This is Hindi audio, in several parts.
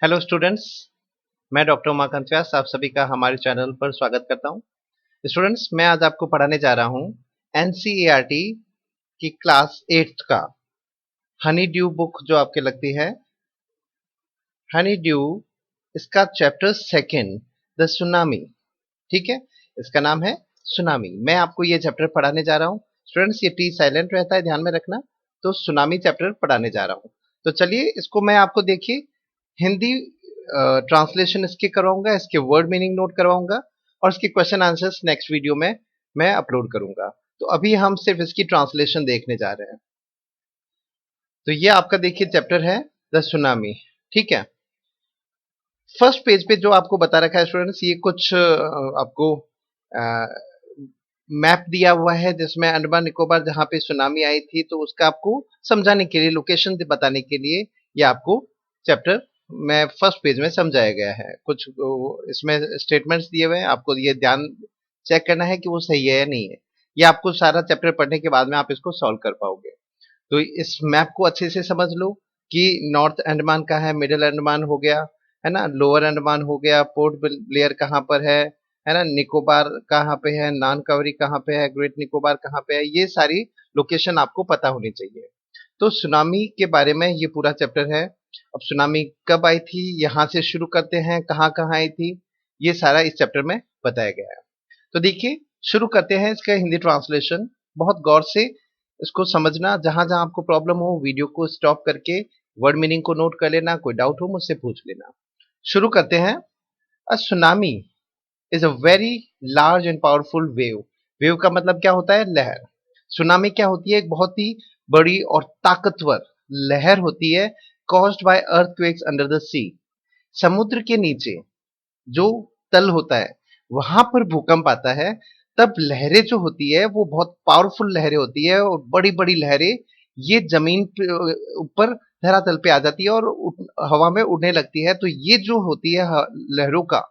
Hello students. मैं डॉक्टर उमाकांत व्यास आप सभी का हमारे चैनल पर स्वागत करता हूं। स्टूडेंट्स, मैं आज आपको पढ़ाने जा रहा हूं एनसीईआरटी की क्लास 8th का हनी ड्यू बुक जो आपके लगती है। हनी ड्यू इसका चैप्टर सेकंड द सुनामी। ठीक है, इसका नाम है सुनामी। मैं आपको ये चैप्टर पढ़ाने जा रहा हूं। स्टूडेंट्स, ये टी साइलेंट रहता है, ध्यान में रखना। तो सुनामी चैप्टर पढ़ाने जा रहा हूं। तो चलिए, इसको मैं आपको देखिए हिंदी ट्रांसलेशन इसके करवाऊंगा, इसके वर्ड मीनिंग नोट करवाऊंगा और इसके क्वेश्चन आंसर्स नेक्स्ट वीडियो में मैं अपलोड करूंगा। तो अभी हम सिर्फ इसकी ट्रांसलेशन देखने जा रहे हैं। तो ये आपका देखिए चैप्टर है द सुनामी। ठीक है, फर्स्ट पेज पे जो आपको बता रखा है स्टूडेंट्स, ये कुछ आपको मैप दिया हुआ है जिसमें अंडमान निकोबार जहां पे सुनामी आई थी, तो उसका आपको समझाने के लिए, लोकेशन बताने के लिए ये आपको चैप्टर में फर्स्ट पेज में समझाया गया है। कुछ इसमें स्टेटमेंट्स दिए हुए हैं, आपको ये ध्यान चेक करना है कि वो सही है या नहीं है। ये आपको सारा चैप्टर पढ़ने के बाद में आप इसको सॉल्व कर पाओगे। तो इस मैप को अच्छे से समझ लो कि नॉर्थ अंडमान का है, मिडिल अंडमान हो गया, है ना, लोअर अंडमान हो गया, पोर्ट ब्लेयर कहाँ पर है ना, निकोबार कहाँ पे है, नानकावरी कहाँ पे है, ग्रेट निकोबार कहाँ पे है, ये सारी लोकेशन आपको पता होनी चाहिए। तो सुनामी के बारे में ये पूरा चैप्टर है। अब सुनामी कब आई थी, यहाँ से शुरू करते हैं, कहाँ कहाँ आई थी, ये सारा इस चैप्टर में बताया गया है। तो देखिए, शुरू करते हैं इसका हिंदी ट्रांसलेशन। बहुत गौर से इसको समझना, जहां जहां आपको प्रॉब्लम हो वीडियो को स्टॉप करके वर्ड मीनिंग को नोट कर लेना, कोई डाउट हो मुझसे पूछ लेना। शुरू करते हैं। अ tsunami is a very large and powerful wave. Wave का मतलब क्या होता है? लहर। सुनामी क्या होती है? एक बहुत ही बड़ी और ताकतवर लहर होती है, caused by earthquakes under the sea. समुद्र के नीचे जो तल होता है वहां पर भूकंप आता है, तब लहरें जो होती है वो बहुत पावरफुल लहरें होती है और बड़ी बड़ी लहरें ये जमीन पे ऊपर धरातल पे आ जाती है और हवा में उड़ने लगती है। तो ये जो होती है लहरों का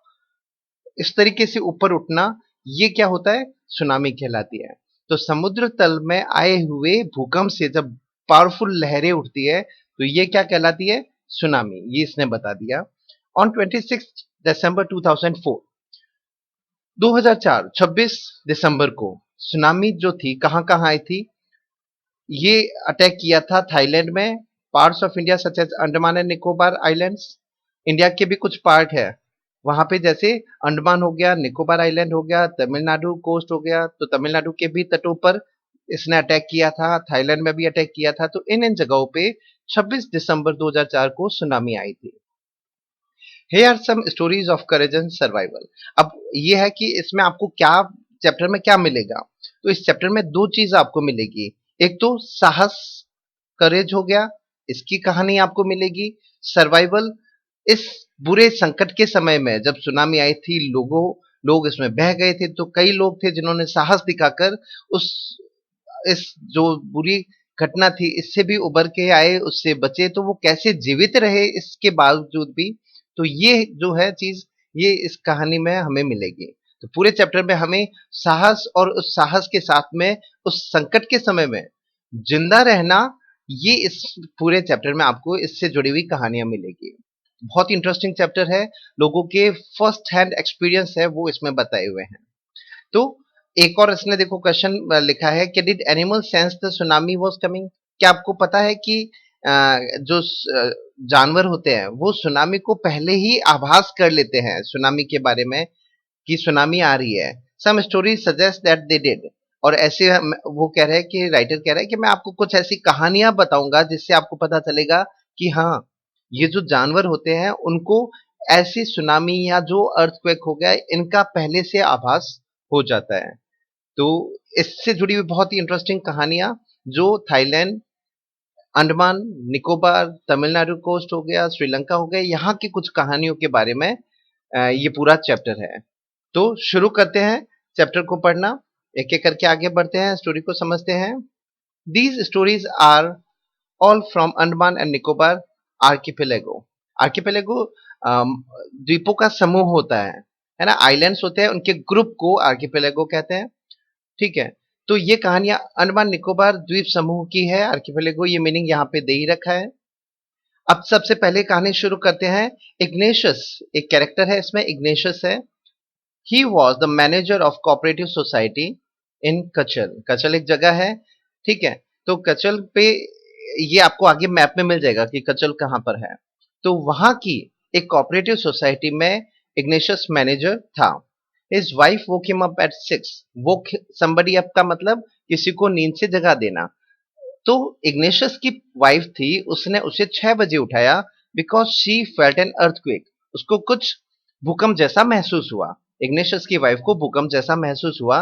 इस तरीके से ऊपर उठना, ये क्या होता है? सुनामी कहलाती है। तो समुद्र तल में आए हुए भूकंप से जब पावरफुल लहरें उठती है तो ये क्या कहलाती है? सुनामी। ये इसने बता दिया। ऑन 26 दिसंबर 2004, 2004 26 दिसंबर को सुनामी जो थी कहां कहां आई थी? ये अटैक किया था थाईलैंड में, parts of India such as Andaman and Nicobar islands. India के भी कुछ पार्ट है वहां पे, जैसे अंडमान हो गया, निकोबार आइलैंड हो गया, तमिलनाडु कोस्ट हो गया। तो तमिलनाडु के भी तटों पर इसने अटैक किया था, थाईलैंड में भी अटैक किया था। तो इन इन जगहों पे 26 दिसंबर 2004 को सुनामी आई थी। Here are some stories of courage and survival। अब ये है कि इसमें आपको क्या, चैप्टर में क्या मिलेगा? तो इस चैप्टर में दो चीज आपको मिलेगी। एक तो साहस, करेज हो गया, इसकी कहानी आपको मिलेगी। सर्वाइवल, इस बुरे संकट के समय में जब सुनामी आई थी, लोग इसमें बह गए थे, तो कई लोग थे जिन्होंने साहस दिखाकर उस इस जो बुरी घटना थी इससे भी उबर के आए, उससे बचे। तो वो कैसे जीवित रहे इसके बावजूद भी, तो ये जो है चीज, ये इस कहानी में हमें मिलेगी। तो पूरे चैप्टर में हमें साहस और उस साहस के साथ में उस संकट के समय में जिंदा रहना, ये इस पूरे चैप्टर में आपको इससे जुड़ी हुई कहानियां मिलेगी। बहुत इंटरेस्टिंग चैप्टर है, लोगों के फर्स्ट हैंड एक्सपीरियंस है वो इसमें बताए हुए हैं। तो एक और इसने देखो क्वेश्चन लिखा है कि did animal sense the tsunami was coming. क्या आपको पता है कि जो जानवर होते हैं वो सुनामी को पहले ही आभास कर लेते हैं सुनामी के बारे में कि सुनामी आ रही है? Some stories suggest that they did. और ऐसे वो कह रहे हैं कि राइटर कह रहा है कि मैं आपको कुछ ऐसी कहानियां बताऊंगा जिससे आपको पता चलेगा कि हाँ, ये जो जानवर होते हैं उनको ऐसी सुनामी या जो अर्थक्वेक हो गया इनका पहले से आभास हो जाता है। तो इससे जुड़ी हुई बहुत ही इंटरेस्टिंग कहानियां, जो थाईलैंड, अंडमान निकोबार, तमिलनाडु कोस्ट हो गया, श्रीलंका हो गया, यहाँ की कुछ कहानियों के बारे में ये पूरा चैप्टर है। तो शुरू करते हैं चैप्टर को पढ़ना, एक एक करके आगे बढ़ते हैं, स्टोरी को समझते हैं। These stories are all from Andaman and Nicobar archipelago. Archipelago द्वीपों का समूह होता है ना, आइलैंड्स होते हैं, उनके ग्रुप को आर्किपेलेगो कहते हैं। ठीक है, तो ये कहानियां अंडमान निकोबार द्वीप समूह की है। आर्किपेलेगो ये मीनिंग यहाँ पे दे ही रखा है। अब सबसे पहले कहानी शुरू करते हैं। इग्नेशियस एक कैरेक्टर है इसमें, इग्नेशियस है। He was the manager of cooperative society in Kachal. Kachal एक जगह है, ठीक है। तो कचल पे, ये आपको आगे मैप में मिल जाएगा कि कचल कहाँ पर है। तो वहां की एक कोऑपरेटिव सोसाइटी में इग्नेशियस मैनेजर था। His wife woke him up at 6। वो somebody up का मतलब किसी को नींद से जगा देना। तो इग्नेशियस की वाइफ थी, उसने उसे 6 बजे उठाया because she felt an earthquake. उसको कुछ भूकंप जैसा महसूस हुआ। इग्नेशियस की वाइफ को भूकंप जैसा महसूस हुआ।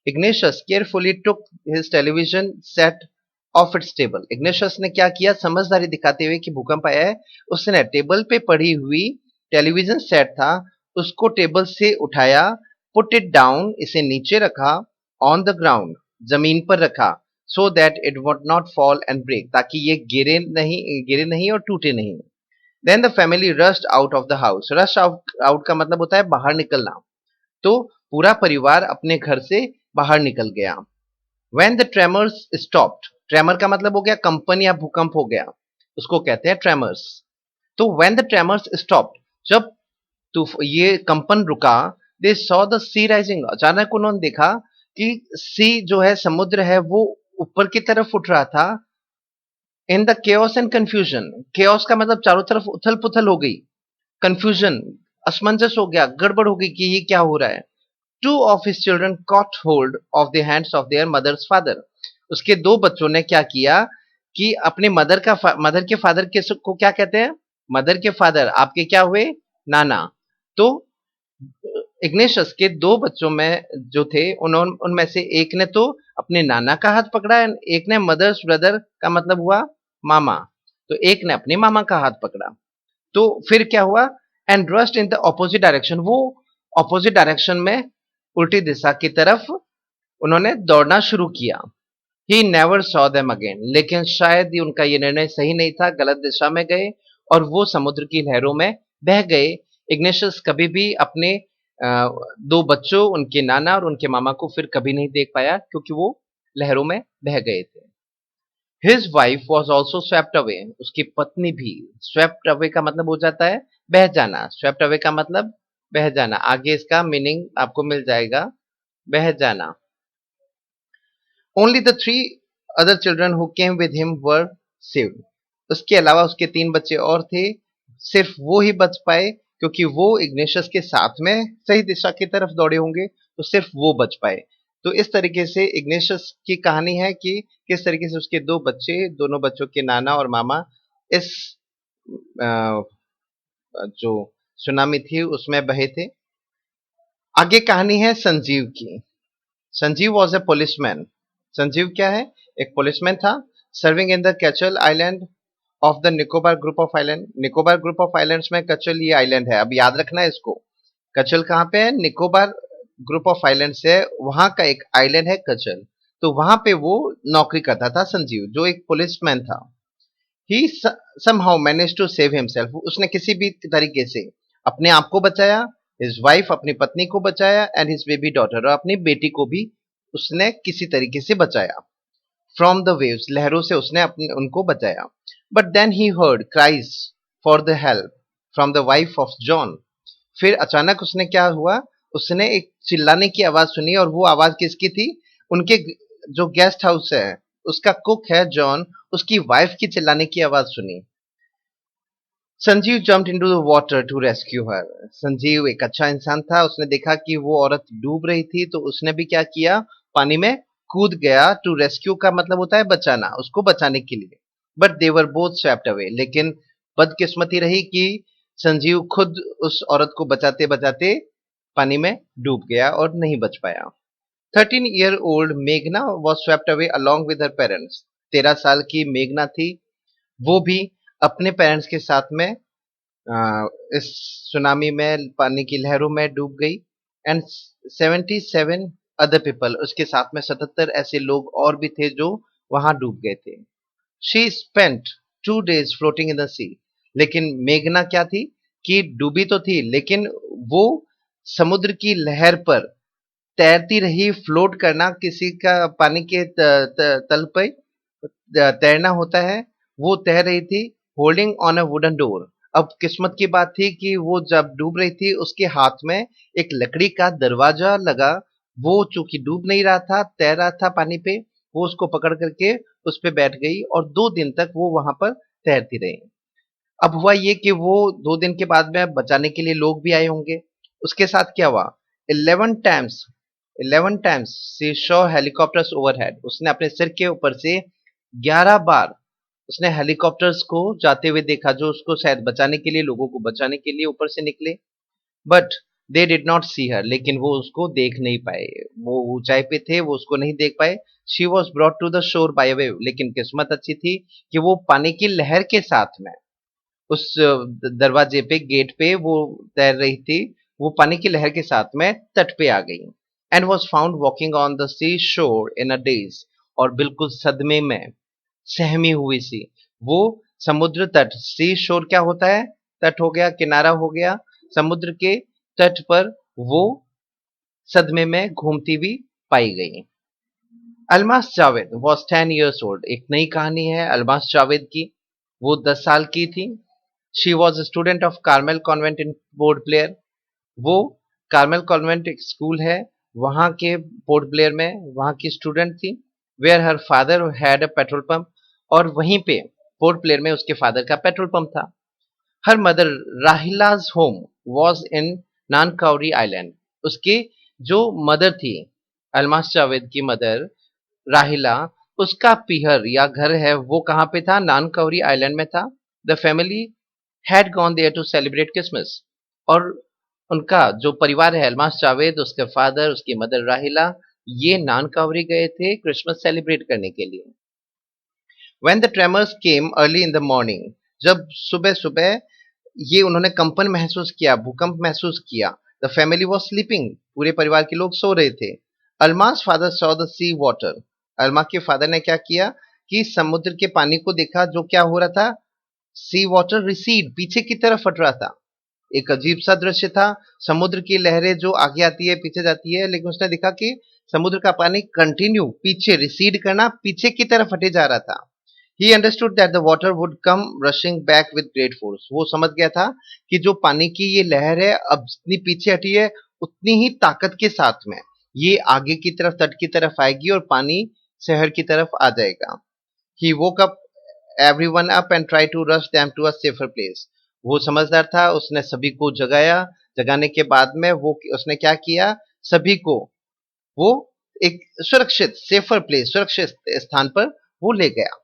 Ignatius carefully took his television set of its table. Ignatius ने क्या किया, समझदारी दिखाते हुए कि भूकंप आया है, उसने टेबल पे पड़ी हुई टेलीविजन सेट था, उसको टेबल से उठाया, पुट इट डाउन, इसे नीचे रखा, ऑन द ग्राउंड, जमीन पर रखा, so that it would not fall and break, ताकि ये गिरे नहीं और टूटे नहीं। Then the family rushed out of the house. Rush out का मतलब होता है बाहर निकलना। तो पूरा परिवार अपने घर से बाहर निकल गया। When the tremors stopped, tremor का मतलब हो गया कंपन या भूकंप हो गया, उसको कहते हैं ट्रेमर्स। तो व्हेन द ट्रेमर्स स्टॉप्ड, जब ये कंपन रुका, they saw the sea rising. अचानक उन्होंने देखा कि सी जो है, समुद्र है, वो ऊपर की तरफ उठ रहा था। In the chaos and confusion, chaos का मतलब चारों तरफ उथल पुथल हो गई, कंफ्यूजन, असमंजस हो गया, गड़बड़ हो गई कि ये क्या हो रहा है। Two of his children caught hold of the hands of their mother's father. उसके दो बच्चों ने क्या किया कि अपने मदर के फादर के को क्या कहते हैं, मदर के फादर आपके क्या हुए, नाना। तो इग्नेशियस के दो बच्चों में जो थे, उन्होंने उनमें से एक ने तो अपने नाना का हाथ पकड़ा, एक ने मदर्स ब्रदर का मतलब हुआ मामा, तो एक ने अपने मामा का हाथ पकड़ा। तो फिर क्या हुआ, and rust in the opposite direction, वो ऑपोजिट डायरेक्शन में, उल्टी दिशा की तरफ उन्होंने दौड़ना शुरू किया। He never saw them again, लेकिन शायद ही उनका ये निर्णय सही नहीं था, गलत दिशा में गए और वो समुद्र की लहरों में बह गए। इग्नेशियस कभी भी अपने दो बच्चों, उनके नाना और उनके मामा को फिर कभी नहीं देख पाया, क्योंकि वो लहरों में बह गए थे। His wife was also swept away, उसकी पत्नी भी, स्वेप्ट अवे का मतलब हो जाता है बह जाना, स्वेप्ट अवे का मतलब बह जाना, आगे इसका मीनिंग आपको मिल जाएगा, बह जाना। Only the 3 other children who came with him were saved. उसके अलावा उसके 3 बच्चे और थे, सिर्फ वो ही बच पाए, क्योंकि वो इग्नेशियस के साथ में सही दिशा की तरफ दौड़े होंगे, तो सिर्फ वो बच पाए। तो इस तरीके से इग्नेशियस की कहानी है कि किस तरीके से उसके 2 बच्चे, दोनों बच्चों के नाना और मामा इस अ, जो सुनामी थी उसमें बहे थे। आगे कहानी है संजीव की। Sanjeev was a policeman. Sanjeev क्या है, एक पुलिसमैन था, serving in the कैचल island of the Nicobar group of island. Nicobar group of islands में कचल ये आइलैंड है, अब याद रखना है इसको। कचल कहाँ पे है, निकोबार ग्रुप ऑफ आइलैंड्स है, वहां का एक आइलैंड है कचल। तो वहां पे वो नौकरी करता था संजीव, जो एक पुलिसमैन था। ही somehow managed to save himself, उसने किसी भी तरीके से अपने आप को बचाया, his wife अपनी पत्नी को बचाया, and his baby daughter, और अपनी बेटी को भी उसने किसी तरीके से बचाया। From the waves, लहरों से उसने अपने उनको बचाया। But then he heard cries for the help from the wife of John। फिर अचानक उसने क्या हुआ, उसने एक चिल्लाने की आवाज सुनी, और वो आवाज किसकी थी, उनके जो गेस्ट हाउस है, उसका कुक है जॉन, उसकी वाइफ की चिल्लाने की आवाज सुनी। Sanjeev jumped into the water to rescue her. Sanjeev एक अच्छा इंसान था, उसने देखा कि वो औरत डूब रही थी, तो उसने भी क्या किया, पानी में कूद गया। टू रेस्क्यू का मतलब होता है बचाना, उसको बचाने के लिए। But they were both swept away, लेकिन बदकिस्मती रही कि संजीव खुद उस औरत को बचाते बचाते पानी में डूब गया और नहीं बच पाया। 13-year-old मेघना was swept away along with her parents. 13 साल की मेघना थी, वो भी अपने पेरेंट्स के साथ में इस सुनामी में, पानी की लहरों में डूब गई। एंड 77 अदर पीपल, उसके साथ में 77 ऐसे लोग और भी थे जो वहां डूब गए थे। She spent 2 days floating in the sea. लेकिन मेघना क्या थी कि डूबी तो थी, लेकिन वो समुद्र की लहर पर तैरती रही। फ्लोट करना किसी का पानी के तल पे तैरना होता है, वो तैर रही थी holding on a wooden door. अब किस्मत की बात थी कि वो जब डूब रही थी उसके हाथ में एक लकड़ी का दरवाजा लगा। वो चूंकि डूब नहीं रहा था, तैर रहा था पानी पे, वो उसको पकड़ करके उस पे बैठ गई और 2 दिन तक वो वहां पर तैरती रही। अब हुआ ये कि वो 2 दिन के बाद में बचाने के लिए लोग भी आए होंगे। उसके साथ क्या हुआ, 11 times 11 times she saw helicopters overhead. उसने अपने सिर के ऊपर से 11 बार उसने हेलीकॉप्टर्स को जाते हुए देखा, जो उसको शायद बचाने के लिए, लोगों को बचाने के लिए ऊपर से निकले। बट दे डिड नॉट सी हर, लेकिन वो उसको देख नहीं पाए। वो ऊंचाई पे थे, वो उसको नहीं देख पाए। She was brought to the shore by a wave. लेकिन किस्मत अच्छी थी कि वो पानी की लहर के साथ में उस दरवाजे पे, गेट पे वो तैर रही थी। वो पानी की लहर के साथ में तट पे आ गई and was found walking on the sea shore in a days. और बिल्कुल सदमे में, सहमी हुई सी, वो समुद्र तट, सी शोर क्या होता है, तट हो गया, किनारा हो गया, समुद्र के तट पर वो सदमे में घूमती हुई पाई गई। Almas Javed was 10 years old। एक नई कहानी है अलमास जावेद की। वो 10 साल की थी। She was student of Carmel convent in port Blair. वो कार्मेल कॉन्वेंट एक स्कूल है, वहां के पोर्ट ब्लेयर में वहां की स्टूडेंट थी। Where her father had a petrol pump. और वहीं पे पोर्ट ब्लेयर में उसके फादर का पेट्रोल पंप था। Her mother Rahila's home was in Nancowry island. उसकी जो मदर थी, अलमास जावेद की मदर राहिला, उसका पीहर या घर है वो कहाँ पे था, नानकाउरी आइलैंड में था। The family had gone there to celebrate Christmas. और उनका जो परिवार है, अलमास जावेद, उसके फादर, उसकी मदर राहिला, ये नानकावरी गए थे क्रिसमस सेलिब्रेट करने के लिए। When the tremors came early in the morning, जब सुबह सुबह ये उन्होंने कंपन महसूस किया, भूकंप महसूस किया, द फैमिली वॉज स्लीपिंग, पूरे परिवार के लोग सो रहे थे। Alma's father saw the sea water. Alma के फादर ने क्या किया कि समुद्र के पानी को देखा, जो क्या हो रहा था, सी वाटर रिसीड, पीछे की तरफ हट रहा था। एक अजीब सा दृश्य था। समुद्र की लहरें जो आगे आती है पीछे जाती है, लेकिन उसने देखा कि समुद्र का पानी कंटिन्यू पीछे रिसीड करना, पीछे की तरफ हटे जा रहा था। He understood that the water would come rushing back with great force। वो समझ गया था कि जो पानी की ये लहर है, अब जितनी पीछे हटी है उतनी ही ताकत के साथ में ये आगे की तरफ, तट की तरफ आएगी और पानी शहर की तरफ आ जाएगा। He woke up everyone up and tried to rush them to a safer place। वो समझदार था, उसने सभी को जगाया। जगाने के बाद में वो उसने क्या किया, सभी को वो एक सुरक्षित, सेफर प्लेस, सुरक्षित स्थान पर वो ले गया।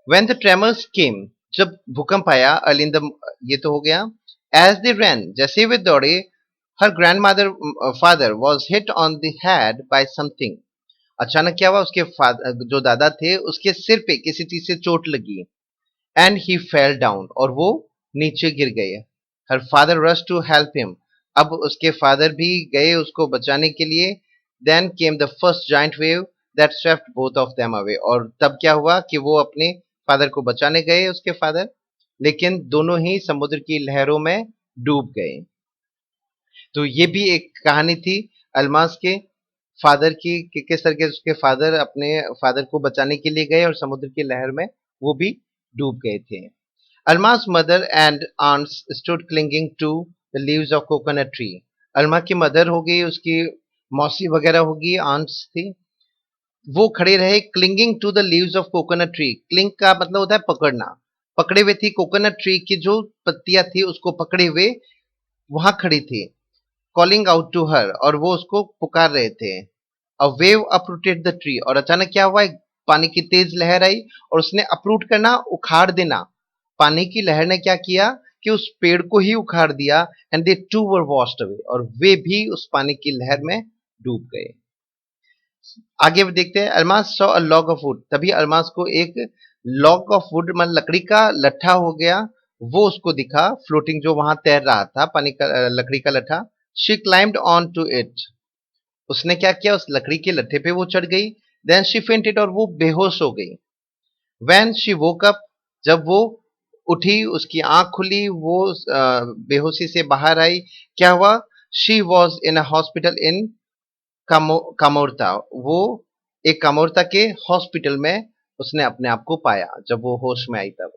When the tremors came, जब भूकंप आया, अर्ली इन द, ये तो हो गया। As they ran, जैसे वे दौड़े, her grandmother father was hit on the head by something। अचानक क्या हुआ, उसके जो दादा थे उसके सिर पे किसी चीज से चोट लगी। And he fell down, और वो नीचे गिर गए। Her father rushed to help him। अब उसके फादर भी गए उसको बचाने के लिए। Then came the first giant wave that swept both of them away। और तब क्या हुआ कि वो अपने फादर को बचाने गए, उसके फादर, लेकिन दोनों ही समुद्र की लहरों में डूब गए। तो ये भी एक कहानी थी अलमास के फादर की, कि किस तरह के उसके फादर अपने फादर को बचाने के लिए गए और समुद्र की लहर में वो भी डूब गए थे। Alma's mother and aunts stood clinging to the leaves of coconut tree। अलमा की मदर हो गई, उसकी मौसी वगैरह होगी, आंट्स थी, वो खड़े रहे clinging to the leaves of coconut tree. Cling का मतलब होता है पकड़ना। पकड़े हुए थी कोकोनट ट्री की जो पत्तियां थी उसको पकड़े हुए वहां खड़ी थी। कॉलिंग आउट टू हर, और वो उसको पुकार रहे थे। A wave uprooted the tree. और अचानक क्या हुआ, एक पानी की तेज लहर आई और उसने अपरूट करना, उखाड़ देना। पानी की लहर ने क्या किया कि उस पेड़ को ही उखाड़ दिया। And they too were washed away, और वे भी उस पानी की लहर में डूब गए। आगे देखते हैं। Almas saw a log of would. तभी अलमास को एक लॉग ऑफ वुड, मतलब लकड़ी का लट्ठा हो गया, वो उसको दिखा फ्लोटिंग, जो वहां तैर रहा था, पानी का लकड़ी का लट्ठा। She climbed on to it. उसने क्या किया, उस लकड़ी के लट्ठे पे वो चढ़ गई। देन शी फेंटेड, और वो बेहोश हो गई। व्हेन शी वोक अप, जब वो उठी, उसकी आंख खुली, वो बेहोशी से बाहर आई। क्या हुआ, she was in a hospital in Kamorta. वो एक कामोरता के हॉस्पिटल में उसने अपने आप को पाया, जब वो होश में आई तब।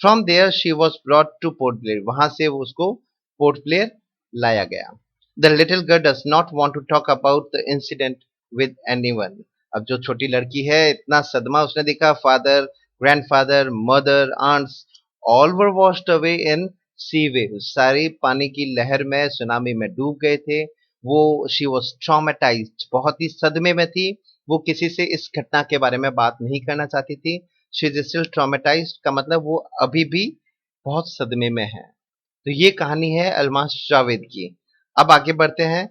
From there she was brought to Port Blair, वहां से उसको पोर्ट ब्लेयर लाया गया। The little girl does not want to talk about the incident with anyone. अब जो छोटी लड़की है, इतना सदमा उसने देखा, father, grandfather, mother, aunts all were washed away in sea waves, सारी पानी की लहर में, सुनामी में डूब गए थे। वो शी वॉज ट्रॉमेटाइज्ड, बहुत ही सदमे में थी। वो किसी से इस घटना के बारे में बात नहीं करना चाहती थी। शी इज स्टिल ट्रॉमेटाइज्ड का मतलब वो अभी भी बहुत सदमे में है। तो ये कहानी है अल्मास जावेद की। अब आगे बढ़ते हैं,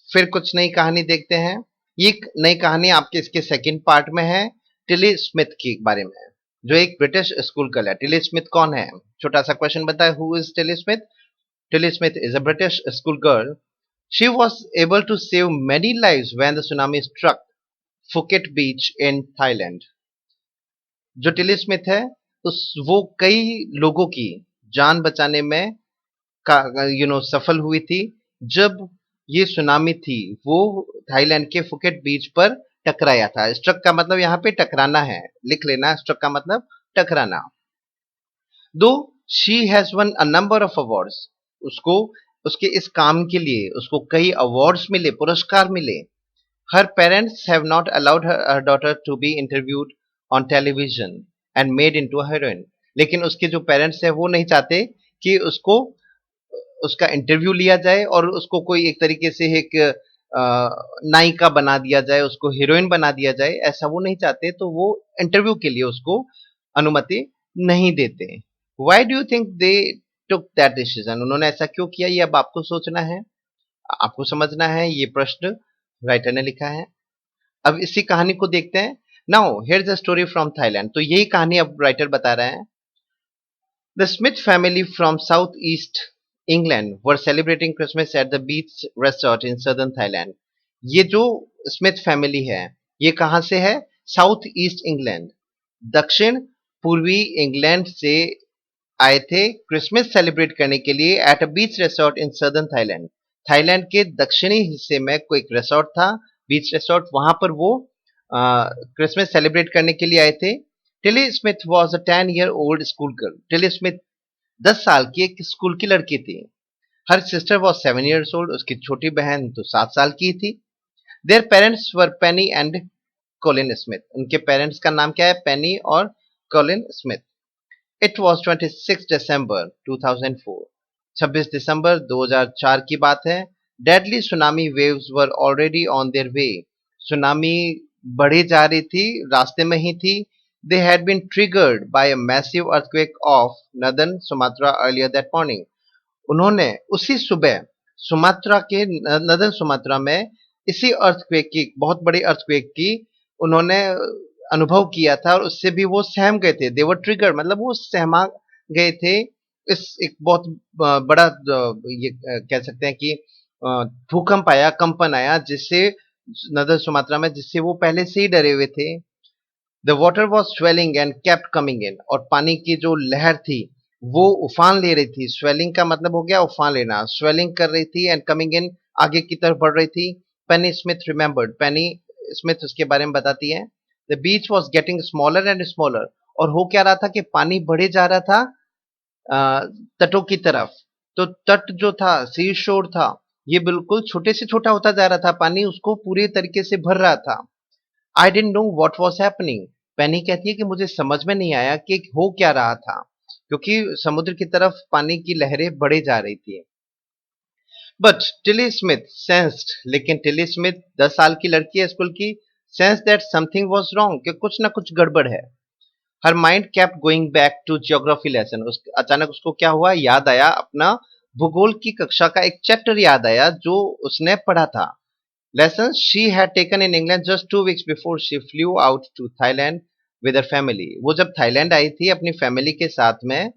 फिर कुछ नई कहानी देखते हैं। ये नई कहानी आपके इसके सेकंड पार्ट में है, टिली स्मिथ के बारे में, जो एक ब्रिटिश स्कूल गर्ल है। टिली स्मिथ कौन है? छोटा सा क्वेश्चन बताए, who is Tilly Smith? Tilly Smith is a British school girl. She was able to save many lives when the tsunami struck Phuket beach in Thailand. जो टिली स्मिथ है, वो कई लोगों की जान बचाने में सफल हुई थी। जब ये सुनामी थी, वो थाईलैंड के फुकेट बीच पर टकराया था। स्ट्रक का मतलब यहाँ पे टकराना है, लिख लेना, स्ट्रक का मतलब टकराना। दो she has one a number of awards, उसको उसके इस काम के लिए उसको कई अवार्ड्स मिले, पुरस्कार मिले। Her parents have not allowed her daughter to be interviewed on television and made into a heroine. लेकिन उसके जो पेरेंट्स हैं वो नहीं चाहते कि उसको उसका इंटरव्यू लिया जाए और उसको कोई एक तरीके से एक नायिका बना दिया जाए, उसको हीरोइन बना दिया जाए, ऐसा वो नहीं चाहते। तो वो इंटरव्यू के लिए उसको अनुमति नहीं देते। Why do you think they took that decision? उन्होंने ऐसा क्यों किया, ये अब आपको सोचना है, आपको समझना है। ये प्रश्न राइटर ने लिखा है। अब इसी कहानी को देखते हैं। Now here the story from Thailand. तो यही कहानी अब राइटर बता रहे हैं। The Smith family from southeast England were celebrating Christmas at the beach resort in southern Thailand. ये जो स्मिथ फैमिली है, ये कहां से है? साउथ ईस्ट इंग्लैंड, दक्षिण पूर्वी इंग्लैंड से आए थे क्रिसमस सेलिब्रेट करने के लिए at a beach resort in southern Thailand. Thailand के दक्षिणी हिस्से में कोई एक रिसोर्ट था, बीच रिसोर्ट, वहां पर वो क्रिसमस सेलिब्रेट करने के लिए आए थे। Tilly Smith was a 10-year old school girl. Tilly Smith 10 साल की एक स्कूल की लड़की थी। Her sister was 7 years old, उसकी छोटी बहन तो 7 साल की थी। Their parents were Penny and Colin Smith. उनके पेरेंट्स का नाम क्या है? पेनी और कोलिन स्मिथ। इट वॉज 26 दिसंबर 2004। 26 दिसंबर 2004 की बात है। Deadly tsunami waves were already on their way. Tsunami बढ़ी जा रही थी, रास्ते में ही थी। They had been triggered by a massive earthquake off northern Sumatra earlier that morning. उन्होंने उसी सुबह सुमात्रा के नदन सुमात्रा में इसी अर्थक्वेक की, बहुत बड़ी अर्थक्वेक की उन्होंने अनुभव किया था और उससे भी वो सहम गए थे। दे वर ट्रिगर मतलब वो सहमा गए थे। इस एक बहुत बड़ा ये कह सकते हैं कि भूकंप आया, कंपन आया, जिससे नदन सुमात्रा में, जिससे वो पहले से ही डरे हुए थे। The water was swelling and kept coming in. और पानी की जो लहर थी वो उफान ले रही थी। स्वेलिंग का मतलब हो गया उफान लेना, स्वेलिंग कर रही थी एंड कमिंग इन, आगे की तरफ बढ़ रही थी। पेनी स्मिथ रिमेंबर्ड, पेनी स्मिथ उसके बारे में बताती है। The beach was getting smaller and smaller. और हो क्या रहा था कि पानी बढ़े जा रहा था तटों की तरफ। तो तट जो था, सी शोर था, ये बिल्कुल छोटे से छोटा होता जा रहा था, पानी उसको पूरे तरीके से भर रहा था। I didn't know what was happening. Penny कहती है कि मुझे समझ में नहीं आया कि हो क्या रहा था, क्योंकि समुद्र की तरफ पानी की लहरें बढ़े जा रही थी। बट टिली स्मिथ सेंस्ड, लेकिन टिली स्मिथ 10 साल की लड़की है स्कूल की, sense that something was wrong, कि कुछ ना कुछ गड़बड़ है। Her mind kept going back to geography lesson. अचानक उसको क्या हुआ, याद आया अपना भूगोल की कक्षा का एक चैप्टर याद आया जो उसने पढ़ा था। Lessons she had taken in England just 2 weeks before she flew out to Thailand with her family. वो जब थाईलैंड आई थी अपनी फैमिली के साथ में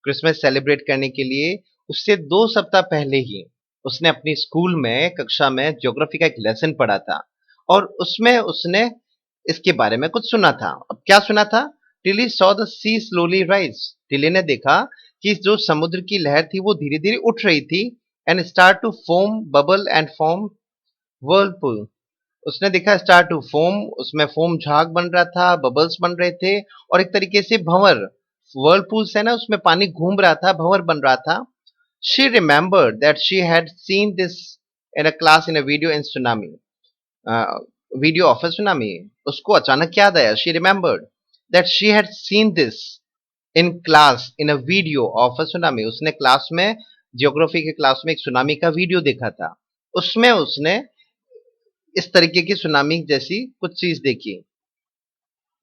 क्रिसमस सेलिब्रेट करने के लिए, उससे 2 सप्ताह पहले ही उसने अपनी स्कूल में कक्षा में ज्योग्राफी का एक लेसन पढ़ा था और उसमें उसने इसके बारे में कुछ सुना था। अब क्या सुना था? Tilly saw the sea slowly rise. Tilly ने देखा कि जो समुद्र की लहर थी वो धीरे धीरे उठ रही थी and start to foam bubble and form whirlpool. उसने देखा स्टार टू फोम, उसमें फोम झाग बन रहा था, बबल्स बन रहे थे और एक तरीके से भंवर, whirlpools है ना, उसमें पानी घूम रहा था, भंवर बन रहा था. She remembered that she had seen this in a class in a video in tsunami. uh, Video of a tsunami. उसको अचानक याद आया. She remembered that she had seen this in class in a video of a tsunami. उसने क्लास में, जियोग्राफी के क्लास में एक सुनामी का वीडियो देखा था. उसमें उसने इस तरीके की सुनामी जैसी कुछ चीज देखी.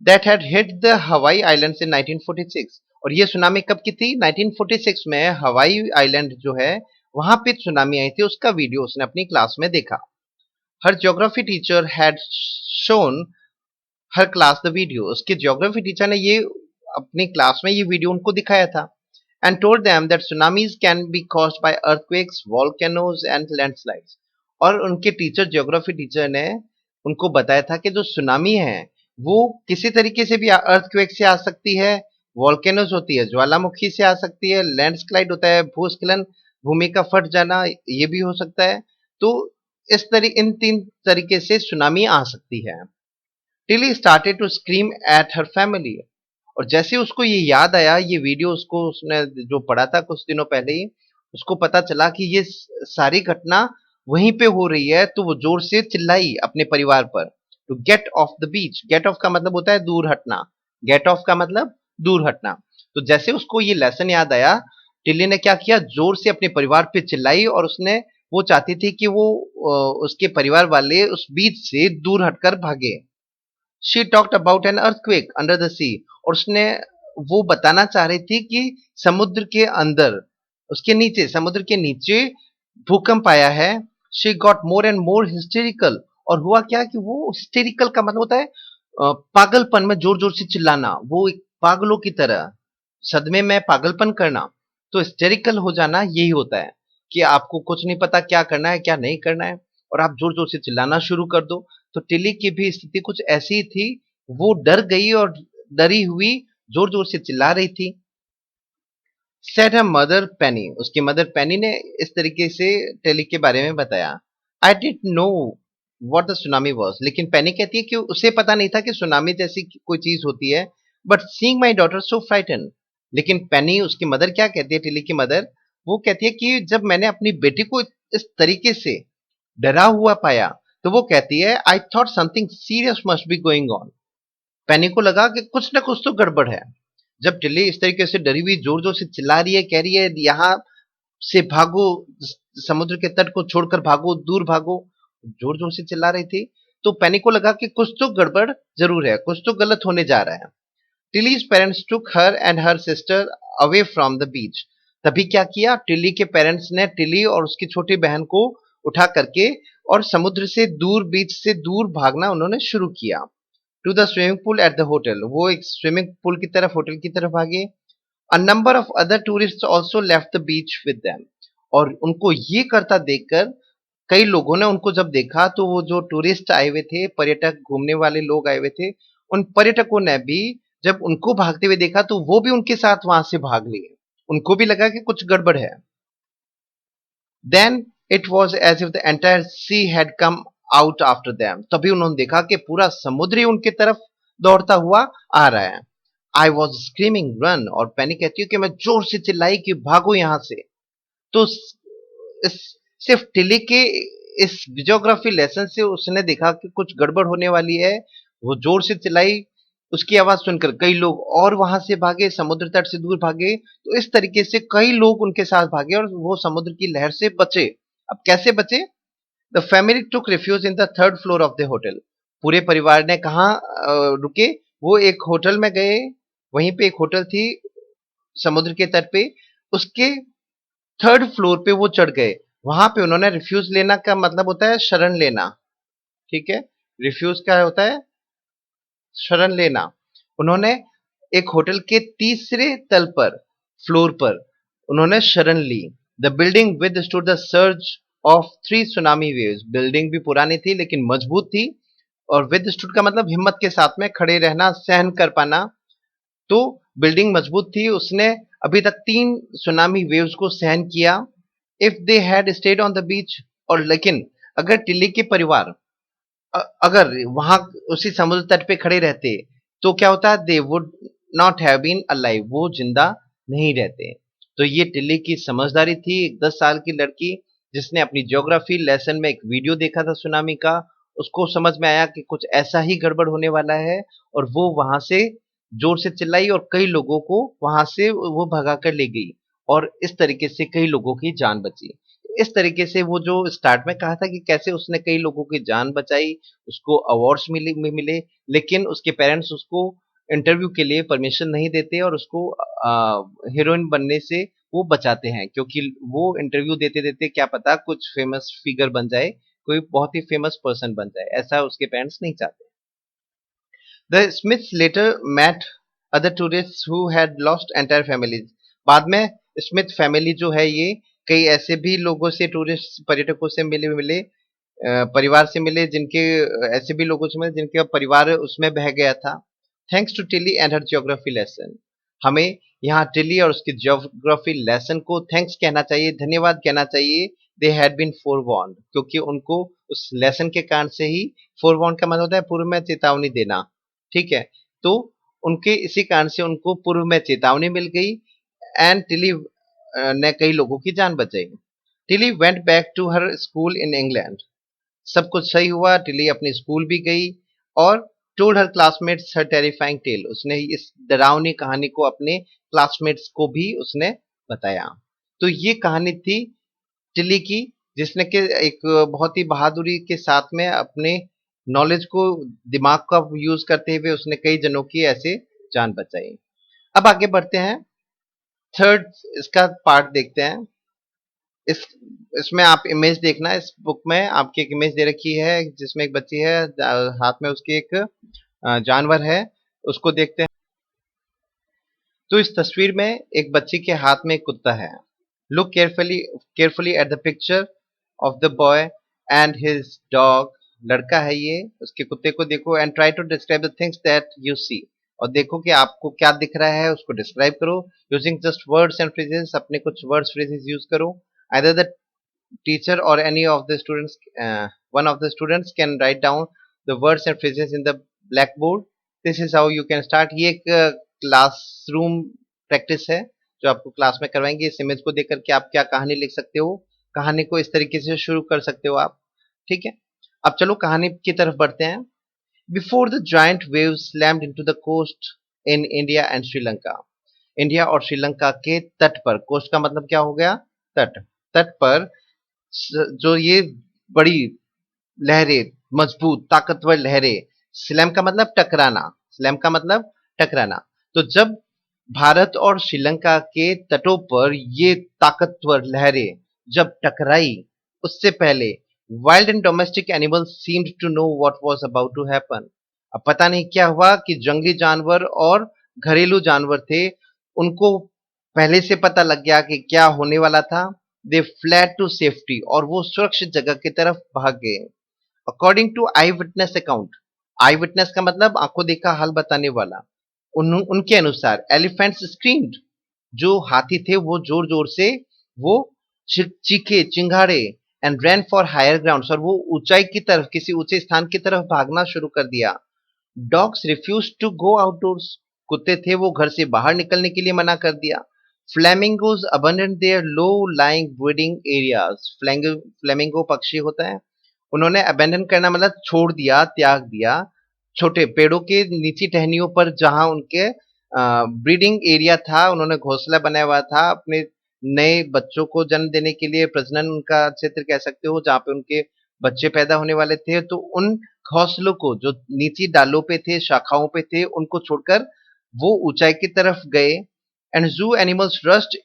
That had hit the Hawaii Islands in 1946. और ये सुनामी कब की थी? 1946 में हवाई आइलैंड जो है वहां पे सुनामी आई थी. उसका वीडियो उसने अपनी क्लास में देखा. Her geography teacher had shown her class the video. उसके ज्योग्राफी टीचर ने ये अपनी क्लास में ये वीडियो उनको दिखाया था. And told them that tsunamis can be caused by earthquakes, volcanoes and landslides. और उनके टीचर, ज्योग्राफी टीचर ने उनको बताया था कि जो सुनामी है वो किसी तरीके से भी अर्थक्वेक से आ सकती है, वोल्केनोज होती है, ज्वालामुखी से आ सकती है, लैंडस्लाइड होता है, भूस्खलन, भूमि का फट जाना, ये भी हो सकता है. तो इन तीन तरीके से सुनामी आ सकती है. Tilly started to scream at her family. और जैसे उसको ये याद आया, ये वीडियो उसको, उसने जो पढ़ा था कुछ दिनों पहले ही, उसको पता चला कि ये सारी घटना वहीं पे हो रही है, तो वो जोर से चिल्लाई अपने परिवार पर. To get off the beach. Get off का मतलब होता है दूर हटना. गेट ऑफ का मतलब दूर हटना. तो जैसे उसको ये लेसन याद आया, टिल्ली ने क्या किया, जोर से अपने परिवार पे चिल्लाई. और उसने, वो चाहती थी कि वो उसके परिवार वाले उस बीच से दूर हटकर भागे. She talked about an earthquake under the sea. और उसने, वो बताना चाह रही थी कि समुद्र के अंदर, उसके नीचे, समुद्र के नीचे भूकंप आया है. She got more and more hysterical. और हुआ क्या कि वो हिस्टेरिकल का मतलब होता है पागलपन में जोर जोर से चिल्लाना, वो एक पागलों की तरह, सदमे में पागलपन करना. तो हिस्टेरिकल हो जाना यही होता है कि आपको कुछ नहीं पता क्या करना है क्या नहीं करना है, और आप जोर जोर से चिल्लाना शुरू कर दो. तो टिली की भी स्थिति कुछ ऐसी ही थी. वो डर गई और डरी हुई जोर जोर से चिल्ला रही थी. सेड हर मदर पेनी. उसकी मदर पेनी ने इस तरीके से टेली के बारे में बताया. I did know what the tsunami was. लेकिन पेनी कहती है कि उसे पता नहीं था कि सुनामी जैसी कोई चीज होती है. But seeing my daughter so frighten. लेकिन पेनी, उसकी मदर क्या कहती है, टेली की मदर, वो कहती है कि जब मैंने अपनी बेटी को इस तरीके से डरा हुआ पाया, तो वो कहती है, I thought something serious must be going on. Penny को लगा कि कुछ ना कुछ तो गड़बड़ है. जब टिल्ली इस तरीके से डरी हुई जोर जोर से चिल्ला रही है, कह रही है यहाँ से भागो, समुद्र के तट को छोड़कर भागो, दूर भागो, जोर जोर से चिल्ला रही थी, तो पेनी को लगा कि कुछ तो गड़बड़ जरूर है, कुछ तो गलत होने जा रहा है. Tilly's parents took her and her sister away from the beach. तभी क्या किया, टिली के पेरेंट्स ने टिली और उसकी छोटी बहन को उठा करके और समुद्र से दूर, बीच से दूर भागना उन्होंने शुरू किया. To the swimming pool at the hotel. वो एक स्विमिंग पूल की तरफ, होटल की तरफ भागे. A number of other tourist also left the beach with them. और उनको ये करता देखकर कई लोगों ने, उनको जब देखा, तो वो जो टूरिस्ट आए हुए थे, पर्यटक, घूमने वाले लोग आए हुए थे, उन पर्यटकों ने भी जब उनको भागते हुए देखा, तो वो भी उनके साथ वहां से भाग लिए. उनको भी लगा कि कुछ गड़बड़ है. Then it was as if the entire sea had come out after them. तभी उन्होंने देखा कि पूरा समुद्र ही उनकी तरफ दौड़ता हुआ आ रहा है. I was screaming run. और पेनी कहती है कि मैं जोर से चिल्लाई कि भागो यहां से. तो इस, सिर्फ टिली के इस जियोग्राफी लेसन से उसने देखा कि कुछ गड़बड़ होने वाली है. वो जोर से चिल्लाई, उसकी आवाज सुनकर कई लोग और वहां से भागे, समुद्र तट से दूर भागे. तो इस तरीके से कई लोग उनके साथ भागे और वो समुद्र की लहर से बचे. अब कैसे बचे? The family took refuge in the third floor of the hotel. पूरे परिवार ने कहा रुके, वो एक होटल में गए. वहीं पे एक होटल थी समुद्र के तट पे, उसके थर्ड फ्लोर पे वो चढ़ गए. वहां पे उन्होंने रिफ्यूज लेना का मतलब होता है शरण लेना. ठीक है, रिफ्यूज क्या होता है? शरण लेना. उन्होंने एक होटल के तीसरे तल पर, फ्लोर पर उन्होंने शरण ली. The building withstood the surge of 3 tsunami waves. Building भी पुरानी थी लेकिन मजबूत थी. और विदस्टूड का मतलब हिम्मत के साथ में खड़े रहना, सहन कर पाना. तो बिल्डिंग मजबूत थी, उसने अभी तक 3 सुनामी वेव्स को सहन किया. If they had stayed on the beach. और लेकिन अगर टिल्ली के परिवार अगर वहां उसी समुद्र तट पे खड़े रहते, तो क्या होता? They would not have been alive, वो जिंदा नहीं रहते। तो ये टिल्ली की समझदारी थी, एक 10 साल की लड़की जिसने अपनी ज्योग्राफी लेसन में एक वीडियो देखा था सुनामी का, उसको समझ में आया कि कुछ ऐसा ही गड़बड़ होने वाला है और वो वहां से जोर से चिल्लाई और कई लोगों को वहां से वो भगा कर ले गई और इस तरीके से कई लोगों की जान बची। इस तरीके से वो जो स्टार्ट में कहा था कि कैसे उसने कई लोगों की जान बचाई, उसको अवार्ड्स मिले, लेकिन उसके पेरेंट्स उसको इंटरव्यू के लिए परमिशन नहीं देते और उसको हीरोइन बनने से वो बचाते हैं, क्योंकि वो इंटरव्यू देते देते क्या पता कुछ फेमस फिगर बन जाए, कोई बहुत ही फेमस पर्सन बन जाए, ऐसा उसके पेरेंट्स नहीं चाहते। The Smiths later met other tourists who had lost entire families. बाद में स्मिथ फैमिली जो है ये कई ऐसे भी लोगों से टूरिस्ट पर्यटकों से मिले परिवार से मिले जिनके ऐसे भी लोगों से मिले जिनका परिवार उसमें बह गया था। Thanks to Tilly and her geography lesson. हमें यहाँ टिली और उसके जियोग्राफी लेसन को थैंक्स कहना चाहिए, धन्यवाद कहना चाहिए। दे हैड बीन फोरवॉर्न्ड, क्योंकि उनको उस लेसन के कारण से ही, फोरवॉर्न का मतलब होता है पूर्व में चेतावनी देना, ठीक है। तो उनके इसी कारण से उनको पूर्व में चेतावनी मिल गई एंड टिली ने कई लोगों की जान बचाई। Tilly went back to her school in England. सब कुछ सही हुआ, टिली अपनी स्कूल भी गई और टोल्ड हर क्लासमेट्स हर टेरिफाइंग टेल। उसने इस डरावनी कहानी को अपने क्लासमेट्स को भी उसने बताया। तो ये कहानी थी टिली की, जिसने कि एक बहुत ही बहादुरी के साथ में अपने नॉलेज को, दिमाग का यूज करते हुए उसने कई जनों की ऐसे जान बचाई। अब आगे बढ़ते हैं, थर्ड इसका पार्ट देखते हैं। इस इसमें आप इमेज देखना, इस बुक में आपकी एक इमेज दे रखी है जिसमें एक बच्ची है, हाथ में उसके एक जानवर है, उसको देखते हैं। तो इस तस्वीर में एक बच्ची के हाथ में एक कुत्ता है। Look carefully at the picture of the boy and his dog. लड़का है ये, उसके कुत्ते को देखो and try to describe the things that you see. और देखो कि आपको क्या दिख रहा है, उसको डिस्क्राइब करो using just words and phrases. अपने कुछ वर्ड्स फ्रेजेस यूज करो। Either the teacher or any of the students, one of the students can write down the words and phrases in the blackboard. This is how you can start. ये एक क्लासरूम प्रैक्टिस है जो आपको क्लास में करवाएंगे। इस इमेज को देख करके आप क्या कहानी लिख सकते हो, कहानी को इस तरीके से शुरू कर सकते हो आप, ठीक है। अब चलो कहानी की तरफ बढ़ते हैं। Before the giant waves slammed into the coast in India and Sri Lanka. India और श्रीलंका के तट पर, कोस्ट का मतलब क्या हो गया, तट, तट पर जो ये बड़ी लहरें, मजबूत ताकतवर लहरें, स्लैम का मतलब टकराना, स्लैम का मतलब टकराना। तो जब भारत और श्रीलंका के तटों पर ये ताकतवर लहरें जब टकराई, उससे पहले wild and domestic animals seemed to know what was about to happen. अब पता नहीं क्या हुआ कि जंगली जानवर और घरेलू जानवर थे, उनको पहले से पता लग गया कि क्या होने वाला था। दे फ्लैड टू सेफ्टी, और वो सुरक्षित जगह की तरफ भाग गए। According to eyewitness account, eyewitness का मतलब आंखों देखा हाल बताने वाला, उनके अनुसार एलिफेंट्स स्क्रीम्ड, जो हाथी थे वो जोर जोर से वो चीखे, चिंगाड़े and ran for higher ground, और वो ऊंचाई की तरफ, किसी ऊंचे स्थान की तरफ भागना शुरू कर दिया। Dogs refuse to go outdoors, कुत्ते थे वो घर से बाहर निकलने के लिए मना कर दिया। Flamingos abandoned their low lying breeding areas, flamingo पक्षी होता है, उन्होंने अबेंडन करना मतलब छोड़ दिया, त्याग दिया, छोटे पेड़ों के नीची टहनियों पर जहां उनके ब्रीडिंग एरिया था, उन्होंने घोंसला बनाया हुआ था अपने नए बच्चों को जन्म देने के लिए, प्रजनन उनका क्षेत्र कह सकते हो, जहां पे उनके बच्चे पैदा होने वाले थे। तो उन घोंसलों को जो नीची डालों पे थे, शाखाओं पे थे, उनको छोड़कर वो ऊंचाई की तरफ गए। एंड जू animals rushed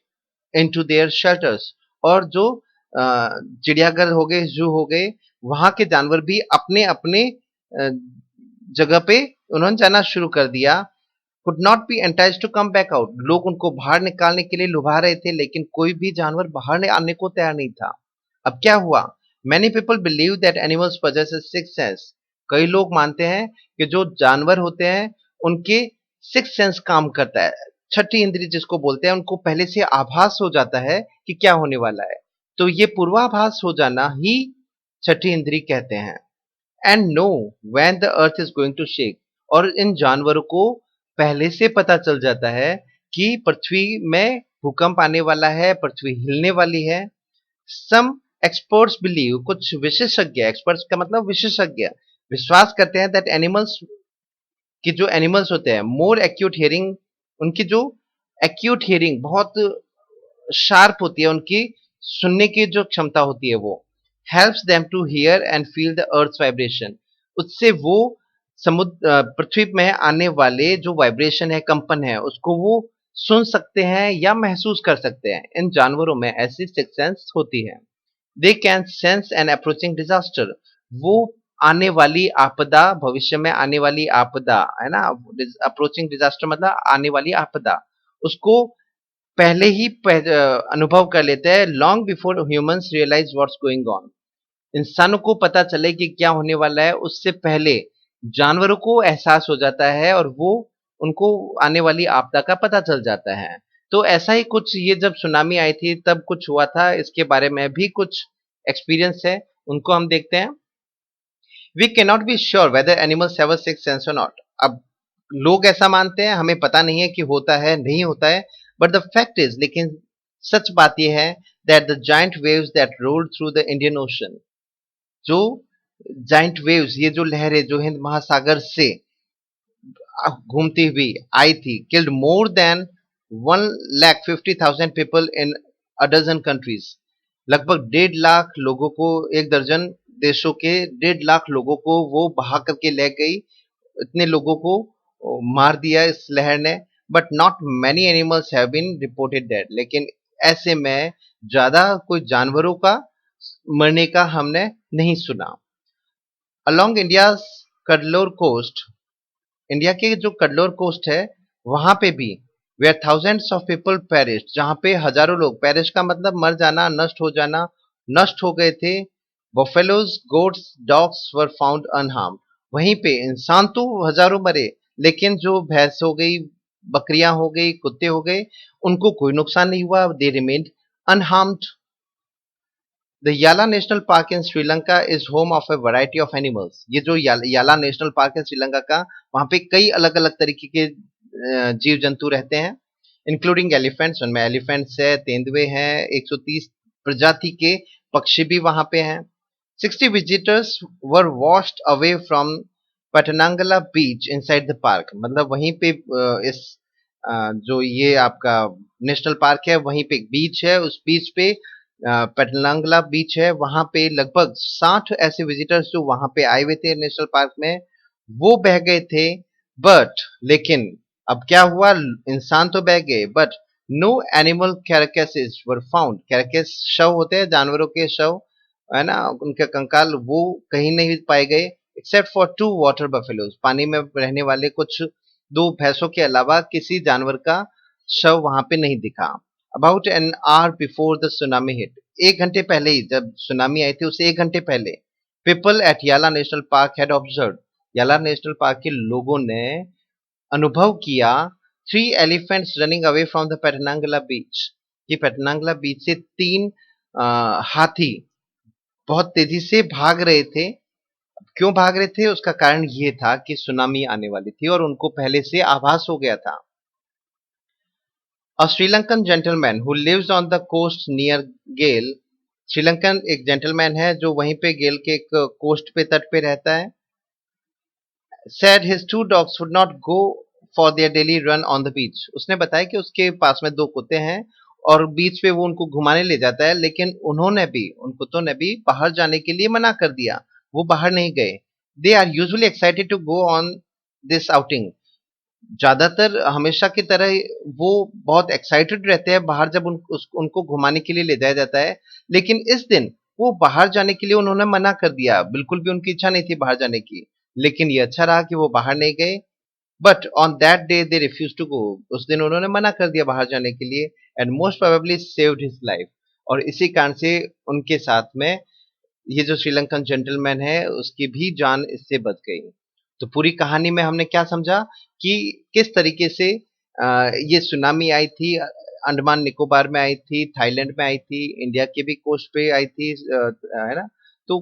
into their shelters, और जो चिड़ियाघर हो गए, जू हो गए, वहां के जानवर भी अपने अपने जगह पे उन्होंने जाना शुरू कर दिया। Could not be enticed to come back out, लोग उनको बाहर निकालने के लिए लुभा रहे थे, लेकिन कोई भी जानवर बाहर आने को तैयार नहीं था। अब क्या हुआ, many people believe that animals possess a sixth sense. कई लोग मानते हैं कि जो जानवर होते हैं उनके सिक्स्थ सेंस काम करता है, छठी इंद्री जिसको बोलते हैं, उनको पहले से आभास हो जाता है कि क्या होने वाला है। तो ये पूर्वाभास हो जाना ही छठी इंद्री कहते हैं। And know when the earth is going to shake, और इन जानवरों को पहले से पता चल जाता है कि पृथ्वी में भूकंप आने वाला है, पृथ्वी हिलने वाली है। सम एक्सपर्ट्स बिलीव, कुछ विशेषज्ञ, एक्सपर्ट्स का मतलब विशेषज्ञ, विश्वास करते हैं दैट एनिमल्स, कि जो एनिमल्स होते हैं मोर एक्यूट हियरिंग, उनकी जो एक्यूट हियरिंग बहुत शार्प होती है, उनकी सुनने की जो क्षमता होती है, वो helps them to hear and feel the earth vibration. उससे वो समुद्र, पृथ्वी में आने वाले जो वाइब्रेशन है, कंपन है, उसको वो सुन सकते हैं या महसूस कर सकते हैं। इन जानवरों में ऐसी सिक्स सेंस होती है। They can sense an approaching disaster, वो आने वाली आपदा, भविष्य में आने वाली आपदा है ना, अप्रोचिंग डिजास्टर मतलब आने वाली आपदा, उसको पहले ही अनुभव कर लेते हैं, long before humans realise what's going on. इंसानों को पता चले कि क्या होने वाला है, उससे पहले जानवरों को एहसास हो जाता है और वो उनको आने वाली आपदा का पता चल जाता है। तो ऐसा ही कुछ, ये जब सुनामी आई थी तब कुछ हुआ था, इसके बारे में भी कुछ एक्सपीरियंस है, उनको हम देखते हैं। We can not be sure whether animals have a sixth sense और नॉट। अब लोग ऐसा मानते हैं, हमें पता नहीं है कि होता है नहीं होता है, बट द फैक्ट इज, लेकिन सच बात यह है that the giant waves that rolled through the Indian ocean, जो जाइंट वेव्स, ये जो लहरें जो हिंद महासागर से घूमती हुई आई थी, killed more than 1,50,000 people in a dozen countries. लगभग 1.5 लाख लोगों को, एक दर्जन देशों के 1.5 लाख लोगों को वो बहा करके ले गई। इतने लोगों को मार दिया इस लहर ने। But not many animals have been reported dead, लेकिन ऐसे में ज्यादा कोई जानवरों का मरने का हमने नहीं सुना। Along India Cuddalore coast, India के जो कडलोर कोस्ट है, वहां पे भी where thousands of people perish, जहां पे हजारों लोग, पेरिश का मतलब मर जाना, नष्ट हो जाना, नष्ट हो गए थे। Buffaloes, goats, dogs were found unharmed, वहीं पे इंसान तो हजारों मरे, लेकिन जो भैंस हो गई, बकरियां हो गई, कुत्ते हो गए, उनको कोई नुकसान नहीं हुआ, दे रिमेन्ड अनहार्म्ड। द याला national park in Sri Lanka is home of A variety of animals. ये जो याला नेशनल पार्क है श्रीलंका का, वहां पे कई अलग अलग तरीके के जीव जंतु रहते हैं, इंक्लूडिंग एलिफेंट्स। उनमें एलिफेंट्स है, तेंदुए हैं, 130 प्रजाति के पक्षी भी वहां पे हैं। 60 visitors were washed away from Patanangala beach inside the park, मतलब वहीं पे जो ये आपका नेशनल पार्क है, वहीं पे एक बीच है, उस बीच पे पेटलांगला बीच है, वहां पे लगभग 60 ऐसे विजिटर्स जो वहां पे आए हुए थे नेशनल पार्क में, वो बह गए थे। बट लेकिन अब क्या हुआ, इंसान तो बह गए, but no animal carcasses were found. Carcass शव होते हैं, जानवरों के शव है ना, उनके कंकाल वो कहीं नहीं पाए गए, एक्सेप्ट फॉर 2 वाटर बफेलोज, पानी में रहने वाले कुछ 2 भैंसों के अलावा किसी जानवर का शव वहां पे नहीं दिखा। About an hour before the tsunami hit, 1 घंटे पहले ही, जब सुनामी आई थी उससे 1 घंटे पहले, people at Yala national park had observe, Yala national park के लोगों ने अनुभव किया 3 elephants running away from the Patanangala beach, कि पेटनांगला बीच से 3 हाथी बहुत तेजी से भाग रहे थे। क्यों भाग रहे थे, उसका कारण ये था कि सुनामी आने वाली थी और उनको पहले से आभास हो गया था। A Sri Lankan gentleman who lives on the coast near गेल, श्रीलंकन एक जेंटलमैन है जो वहीं पे गेल के एक कोस्ट पे, तट पे रहता है। said his 2 dogs would not go for their daily run on the beach, उसने बताया कि उसके पास में 2 कुत्ते हैं और बीच पे वो उनको घुमाने ले जाता है, लेकिन उन्होंने भी, उन कुत्तों ने भी बाहर जाने के लिए मना कर दिया, वो बाहर नहीं गए। They are usually excited to go on this outing, ज्यादातर हमेशा की तरह वो बहुत एक्साइटेड रहते हैं बाहर जब उनको घुमाने के लिए ले जाया जाता है, लेकिन इस दिन वो बाहर जाने के लिए उन्होंने मना कर दिया, बिल्कुल भी उनकी इच्छा नहीं थी बाहर जाने की। लेकिन ये अच्छा रहा कि वो बाहर नहीं गए। But on that day they refuse to go, उस दिन उन्होंने मना कर दिया बाहर जाने के लिए, and most probably saved his life, और इसी कारण से उनके साथ में ये जो श्रीलंकन जेंटलमैन है उसकी भी जान इससे बच गई। तो पूरी कहानी में हमने क्या समझा कि किस तरीके से ये सुनामी आई थी, अंडमान निकोबार में आई थी, थाईलैंड में आई थी, इंडिया के भी कोस्ट पे आई थी, है ना। तो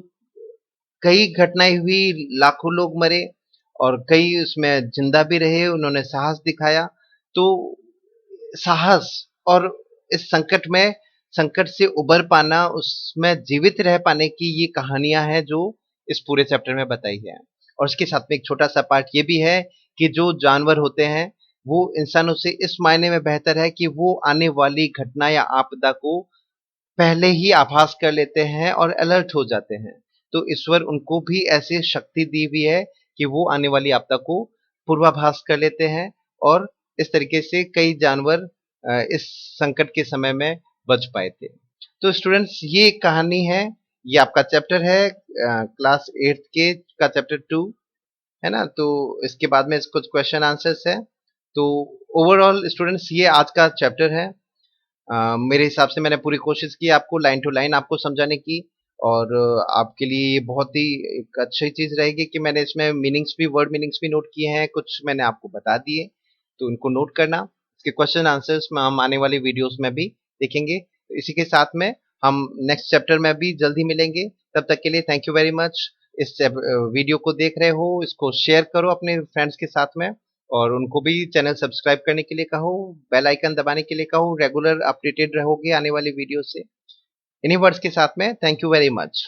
कई घटनाएं हुई, लाखों लोग मरे, और कई उसमें जिंदा भी रहे, उन्होंने साहस दिखाया। तो साहस और इस संकट से उबर पाना, उसमें जीवित रह पाने की ये कहानियां हैं जो इस पूरे चैप्टर में बताई है। और उसके साथ में एक छोटा सा पार्ट ये भी है कि जो जानवर होते हैं वो इंसानों से इस मायने में बेहतर है कि वो आने वाली घटना या आपदा को पहले ही आभास कर लेते हैं और अलर्ट हो जाते हैं। तो ईश्वर उनको भी ऐसी शक्ति दी हुई है कि वो आने वाली आपदा को पूर्वाभास कर लेते हैं और इस तरीके से कई जानवर इस संकट के समय में बच पाए थे। तो स्टूडेंट्स, ये एक कहानी है, ये आपका चैप्टर है क्लास 8th के का चैप्टर 2, है ना? तो इसके बाद में कुछ क्वेश्चन आंसर्स है। तो ओवरऑल स्टूडेंट्स, ये आज का चैप्टर है। मेरे हिसाब से मैंने पूरी कोशिश की आपको लाइन टू लाइन आपको समझाने की, और आपके लिए ये बहुत ही एक अच्छी चीज़ रहेगी कि मैंने इसमें मीनिंग्स भी, वर्ड मीनिंग्स भी नोट किए हैं, कुछ मैंने आपको बता दिए, तो उनको नोट करना। इसके क्वेश्चन आंसर्स में हम आने वाली वीडियोस में भी देखेंगे। तो इसी के साथ में हम नेक्स्ट चैप्टर में भी जल्दी मिलेंगे। तब तक के लिए थैंक यू वेरी मच। इस वीडियो को देख रहे हो, इसको शेयर करो अपने फ्रेंड्स के साथ में, और उनको भी चैनल सब्सक्राइब करने के लिए कहो, बेल आइकन दबाने के लिए कहो, रेगुलर अपडेटेड रहोगे आने वाली वीडियो से। इन्हीं वर्ड्स के साथ में थैंक यू वेरी मच।